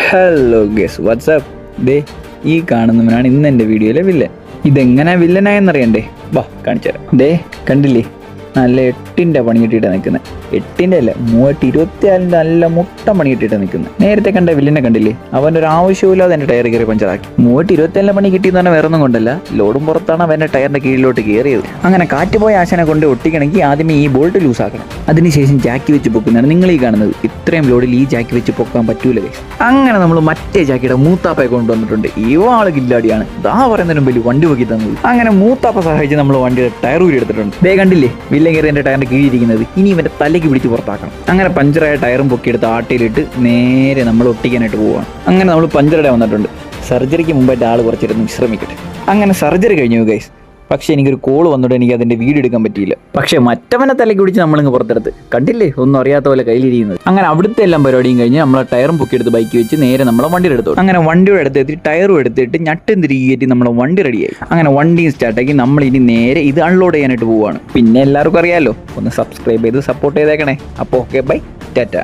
Hello guess WhatsApp ദേ ഈ കാണുന്നവനാണ് ഇന്ന് എൻ്റെ വീഡിയോയിലെ വില്ലൻ. ഇതെങ്ങനെ വില്ലനായെന്നറിയണ്ടേ? വാ കാണിച്ചു തരാം. ദേ കണ്ടില്ലേ, നല്ല 8ൻ്റെ പണി കിട്ടിയിട്ടാണ് നിൽക്കുന്നത്. 8ൻ്റെ അല്ല, 24 നല്ല മുട്ട പണി കിട്ടിയിട്ടാണ് നിൽക്കുന്നത്. നേരത്തെ കണ്ട വില്ലനെ കണ്ടില്ലേ, അവൻ്റെ ഒരു ആവശ്യമില്ലാതെ എൻ്റെ ടയർ കയറി പഞ്ചറാക്കി. 24 പണി കിട്ടിയെന്ന് പറഞ്ഞാൽ വേറെ ഒന്നും കൊണ്ടല്ല, ലോഡും പുറത്താണ് അവൻ്റെ ടയറിൻ്റെ കീഴിലോട്ട് കയറിയത്. അങ്ങനെ കാറ്റ് പോയ ആശാനെ കൊണ്ട് ഒട്ടിക്കണമെങ്കിൽ ആദ്യമേ ഈ ബോൾട്ട് ലൂസാക്കണം. അതിനുശേഷം ജാക്കി വെച്ച് പൊക്കുന്നതാണ് നിങ്ങൾ ഈ കാണുന്നത്. ഇത്രയും ലോഡിൽ ഈ ജാക്കി വെച്ച് പൊക്കാൻ പറ്റൂലേ. അങ്ങനെ നമ്മൾ മറ്റേ ജാക്കിയുടെ മൂത്താപ്പയെ കൊണ്ടുവന്നിട്ടുണ്ട്. ഇവാള് കില്ലാടിയാണ്, ദാ പറയുന്നതിനും വലിയ വണ്ടി പൊക്കി തന്നത്. അങ്ങനെ മൂത്താപ്പ സഹായിച്ച് നമ്മൾ വണ്ടിയുടെ ടയർ ഊരി എടുത്തിട്ടുണ്ട്. ദേ കണ്ടില്ലേ, വില്ലൻ കയറി എൻ്റെ ടയറിൻ്റെ കീഴിരിക്കുന്നത്. ഇനി ഇവൻ്റെ തലയ്ക്ക് പിടിച്ച് പുറത്താക്കണം. അങ്ങനെ പഞ്ചറായ ടയറും പൊക്കിയെടുത്ത് ആട്ടയിലിട്ട് നേരെ നമ്മൾ ഒട്ടിക്കാനായിട്ട് പോവുകയാണ്. അങ്ങനെ നമ്മൾ പഞ്ചറുടെ വന്നിട്ടുണ്ട്. സർജറിക്ക് മുമ്പായിട്ട് ആൾ കുറച്ചിരുന്ന് വിശ്രമിക്കട്ടെ. അങ്ങനെ സർജറി കഴിഞ്ഞു ഗൈസ്. പക്ഷേ എനിക്കൊരു കോൾ വന്നിട്ട് എനിക്ക് അതിൻ്റെ വീഡിയോ എടുക്കാൻ പറ്റിയില്ല. പക്ഷേ മറ്റവനെ തലയ്ക്ക് പിടിച്ച് നമ്മളിങ്ങ് പുറത്തെടുത്ത് കണ്ടില്ലേ, ഒന്നും അറിയാത്ത പോലെ കയ്യിലിരിക്കുന്നത്. അങ്ങനെ അവിടുത്തെ എല്ലാം പരിപാടിയും കഴിഞ്ഞ് നമ്മളെ ടയറും പൊക്കിയെടുത്ത് ബൈക്ക് വെച്ച് നേരെ നമ്മളെ വണ്ടിയുടെ എടുത്തു. അങ്ങനെ വണ്ടിയുടെ അടുത്തെത്തി ടയറും എടുത്തിട്ട് ഞട്ടും തിരികെ കയറ്റി നമ്മളെ വണ്ടി റെഡിയായി. അങ്ങനെ വണ്ടിയും സ്റ്റാർട്ടാക്കി നമ്മൾ ഇനി നേരെ ഇത് അൺലോഡ് ചെയ്യാനായിട്ട് പോവുകയാണ്. പിന്നെ എല്ലാവർക്കും അറിയാമല്ലോ, ഒന്ന് സബ്സ്ക്രൈബ് ചെയ്ത് സപ്പോർട്ട് ചെയ്തേക്കണേ. അപ്പോൾ ഓക്കെ, ബൈ, ടാറ്റ.